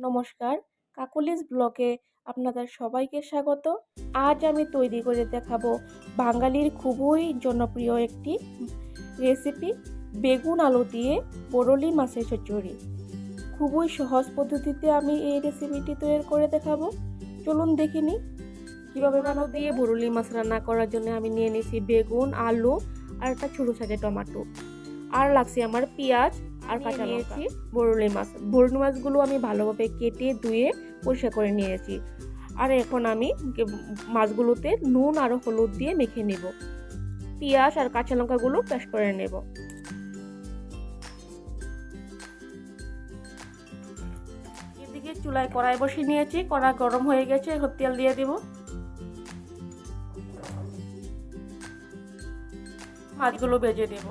নমস্কার, কাকলিস ব্লগে আপনাদের সবাইকে স্বাগত। আজ আমি তৈরি করে দেখাবো বাঙালির খুবই জনপ্রিয় একটি রেসিপি, বেগুন আলু দিয়ে বরলি মাছের চচ্চড়ি। খুবই সহজ পদ্ধতিতে আমি এই রেসিপিটি তৈরি করে দেখাবো। চলুন দেখে নিই কীভাবে বানানো। দিয়ে বরলি মাছ রান্না করার জন্য আমি নিয়ে নিয়েছি বেগুন, আলু আর একটা ছোটো সাইজের টমেটো, আর লাগছে আমার পেঁয়াজ আর কাঁচা নিয়েছি। বরলি মাছগুলো আমি ভালোভাবে কেটে ধুয়ে পরিষ্কার করে নিয়েছি। আর এখন আমি মাছগুলোতে নুন আর হলুদ দিয়ে মেখে নেব। পেঁয়াজ আর কাঁচা লঙ্কাগুলো পেস্ট করে নেব। এদিকে চুলায় কড়াই বসিয়ে নিয়েছি, কড়াই গরম হয়ে গেছে, এখন তেল দিয়ে দেব। মাছগুলো ভেজে দেব।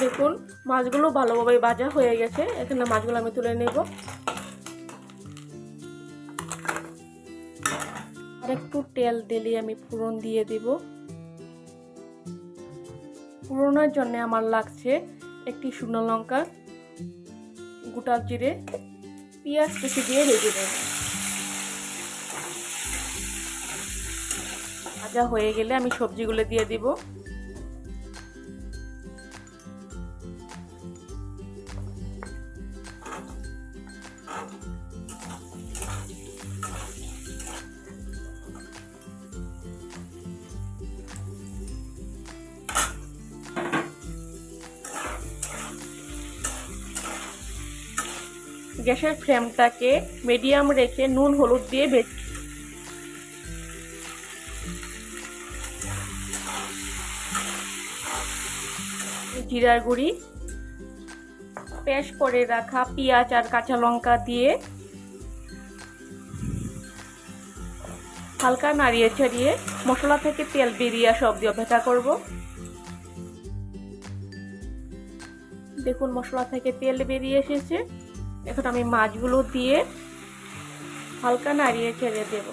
দেখুন মাছগুলো ভালোভাবে ভাজা হয়ে গেছে। এখানে মাছগুলো আমি তুলে নেব। আর একটু তেল দিলে আমি ফোড়ন দিয়ে দেব। ফোড়নের জন্য আমার লাগছে একটি শুকনো লঙ্কা, গোটা জিরে, পেঁয়াজ কুচি দিয়ে ভেজে দেব। ভাজা হয়ে গেলে আমি সবজিগুলো দিয়ে দিব। গ্যাসের ফ্লেমটাকে মিডিয়াম রেখে নুন হলুদ দিয়ে জিরার গুঁড়ি, পেস্ট করে রাখা পেঁয়াজ আর কাঁচা লঙ্কা দিয়ে হালকা নাড়িয়ে ছাড়িয়ে মশলা থেকে তেল বেরিয়ে আসা অবধি অপেক্ষা করব। দেখুন মশলা থেকে তেল বেরিয়ে এসেছে। এখন আমি মাছগুলো দিয়ে হালকা নাড়িয়ে ছেড়ে দেব।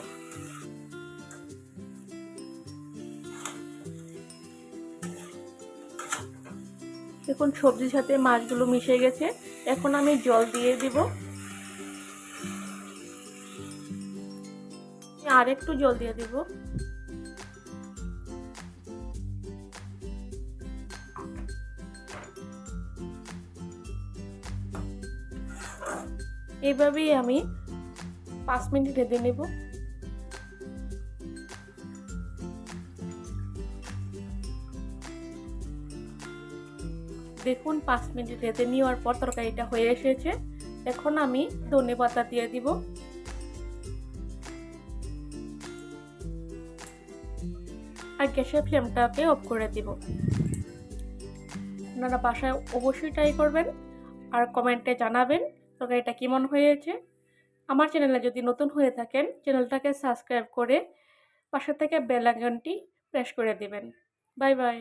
দেখুন সবজির সাথে মাছগুলো মিশে গেছে। এখন আমি জল দিয়ে দিব। আর একটু জল দিয়ে দিব। এইভাবেই আমি 5 মিনিট রেঁধে নেব। দেখুন 5 মিনিট রেঁধে নেওয়ার পর তরকারিটা হয়ে এসেছে। এখন আমি ধনেপাতা দিয়ে দিব। আর গ্যাসের ফ্লেমটাকে অফ করে দিব। আপনারা বাসায় অবশ্যই ট্রাই করবেন আর কমেন্টে জানাবেন তরকারিটা কেমন হয়েছে। আমার চ্যানেলে যদি নতুন হয়ে থাকেন চ্যানেলটাকে সাবস্ক্রাইব করে পাশে থেকে বেল আইকনটি প্রেস করে দিবেন। Bye bye.